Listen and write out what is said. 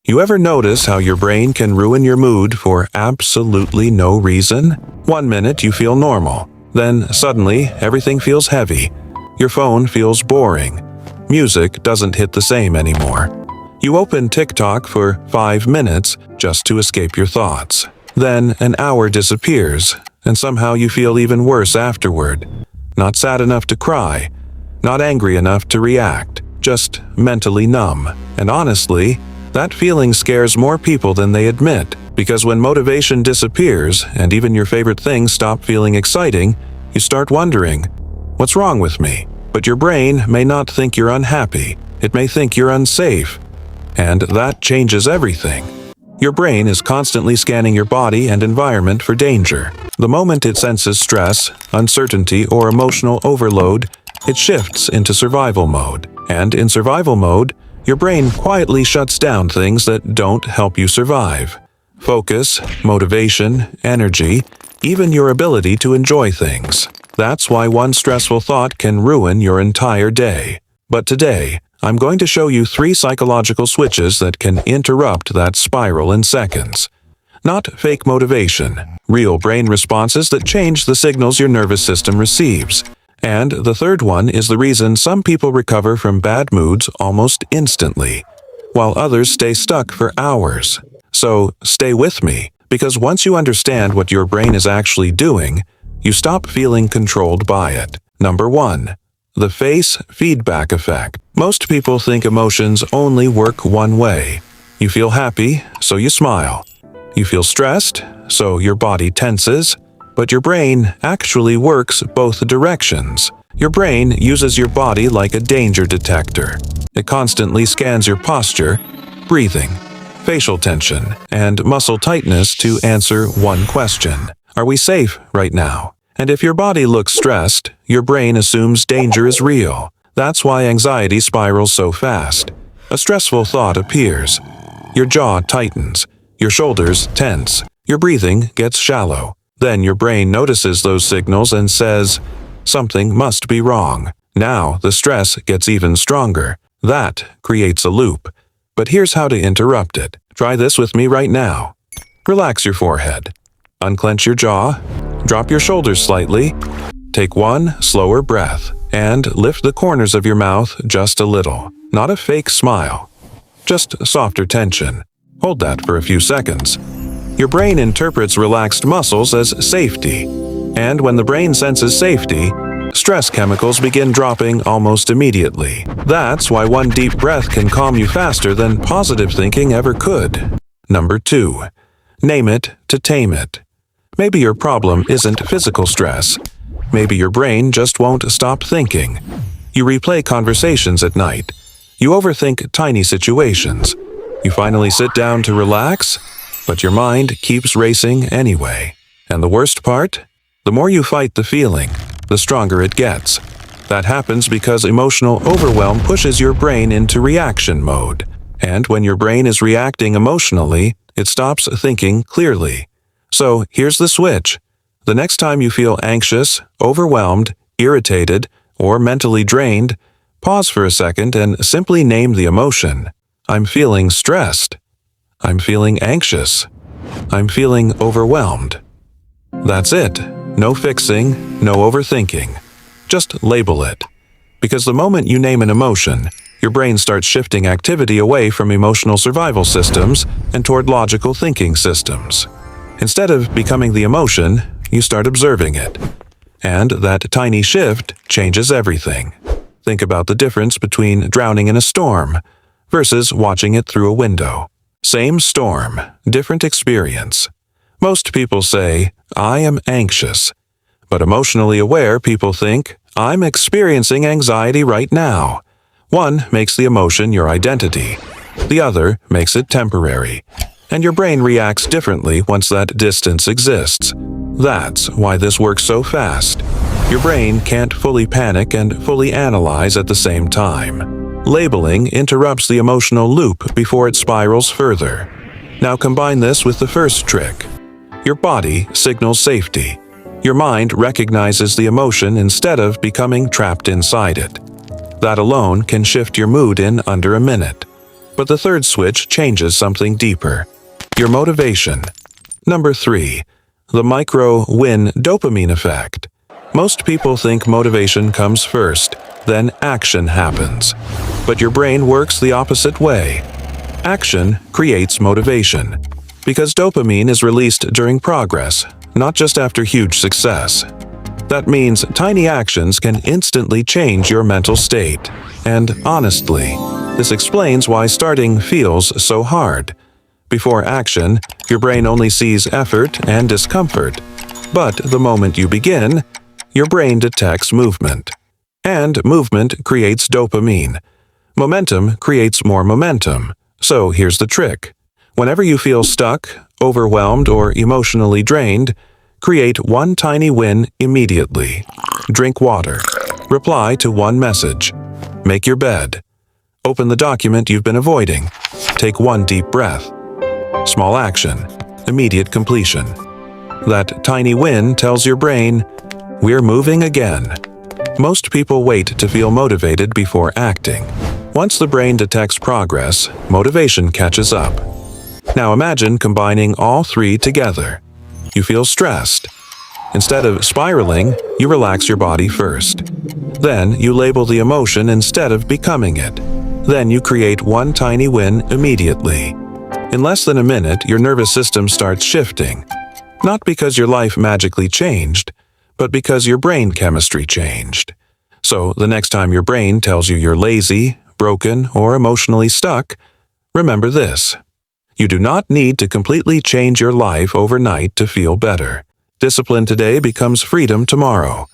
You ever notice how your brain can ruin your mood for absolutely no reason? One minute you feel normal, then suddenly everything feels heavy. Your phone feels boring. Music doesn't hit the same anymore. You open TikTok for 5 minutes just to escape your thoughts. Then an hour disappears, and somehow you feel even worse afterward. Not sad enough to cry, not angry enough to react, just mentally numb. And honestly, that feeling scares more people than they admit, because when motivation disappears and even your favorite things stop feeling exciting, you start wondering, what's wrong with me? But your brain may not think you're unhappy. It may think you're unsafe. And that changes everything. Your brain is constantly scanning your body and environment for danger. The moment it senses stress, uncertainty, or emotional overload, it shifts into survival mode. And in survival mode, your brain quietly shuts down things that don't help you survive. Focus, motivation, energy, even your ability to enjoy things. That's why one stressful thought can ruin your entire day. But today, I'm going to show you 3 psychological switches that can interrupt that spiral in seconds. Not fake motivation, real brain responses that change the signals your nervous system receives. And the third one is the reason some people recover from bad moods almost instantly, while others stay stuck for hours. So stay with me, because once you understand what your brain is actually doing, you stop feeling controlled by it. Number 1. The face feedback effect. Most people think emotions only work one way. You feel happy, so you smile. You feel stressed, so your body tenses. But your brain actually works both directions. Your brain uses your body like a danger detector. It constantly scans your posture, breathing, facial tension, and muscle tightness to answer one question. Are we safe right now? And if your body looks stressed, your brain assumes danger is real. That's why anxiety spirals so fast. A stressful thought appears. Your jaw tightens. Your shoulders tense. Your breathing gets shallow. Then your brain notices those signals and says, something must be wrong. Now the stress gets even stronger. That creates a loop. But here's how to interrupt it. Try this with me right now. Relax your forehead. Unclench your jaw. Drop your shoulders slightly. Take one slower breath and lift the corners of your mouth just a little. Not a fake smile, just softer tension. Hold that for a few seconds. Your brain interprets relaxed muscles as safety. And when the brain senses safety, stress chemicals begin dropping almost immediately. That's why one deep breath can calm you faster than positive thinking ever could. Number 2. Name it to tame it. Maybe your problem isn't physical stress. Maybe your brain just won't stop thinking. You replay conversations at night. You overthink tiny situations. You finally sit down to relax, but your mind keeps racing anyway. And the worst part? The more you fight the feeling, the stronger it gets. That happens because emotional overwhelm pushes your brain into reaction mode. And when your brain is reacting emotionally, it stops thinking clearly. So here's the switch. The next time you feel anxious, overwhelmed, irritated, or mentally drained, pause for a second and simply name the emotion. I'm feeling stressed. I'm feeling anxious. I'm feeling overwhelmed. That's it. No fixing, no overthinking. Just label it. Because the moment you name an emotion, your brain starts shifting activity away from emotional survival systems and toward logical thinking systems. Instead of becoming the emotion, you start observing it. And that tiny shift changes everything. Think about the difference between drowning in a storm versus watching it through a window. Same storm, different experience. Most people say, I am anxious. But emotionally aware people think, I'm experiencing anxiety right now. One makes the emotion your identity. The other makes it temporary. And your brain reacts differently once that distance exists. That's why this works so fast. Your brain can't fully panic and fully analyze at the same time. Labeling interrupts the emotional loop before it spirals further. Now combine this with the first trick. Your body signals safety. Your mind recognizes the emotion instead of becoming trapped inside it. That alone can shift your mood in under a minute. But the third switch changes something deeper: your motivation. Number 3. The micro-win dopamine effect. Most people think motivation comes first, then action happens. But your brain works the opposite way. Action creates motivation, because dopamine is released during progress, not just after huge success. That means tiny actions can instantly change your mental state. And honestly, this explains why starting feels so hard. Before action, your brain only sees effort and discomfort. But the moment you begin, your brain detects movement. And movement creates dopamine. Momentum creates more momentum. So here's the trick. Whenever you feel stuck, overwhelmed, or emotionally drained, create one tiny win immediately. Drink water. Reply to one message. Make your bed. Open the document you've been avoiding. Take one deep breath. Small action. Immediate completion. That tiny win tells your brain, we're moving again. Most people wait to feel motivated before acting. Once the brain detects progress, motivation catches up. Now imagine combining all three together. You feel stressed. Instead of spiraling, you relax your body first. Then you label the emotion instead of becoming it. Then you create one tiny win immediately. In less than a minute, your nervous system starts shifting. Not because your life magically changed, but because your brain chemistry changed. So the next time your brain tells you you're lazy, broken, or emotionally stuck, remember this. You do not need to completely change your life overnight to feel better. Discipline today becomes freedom tomorrow.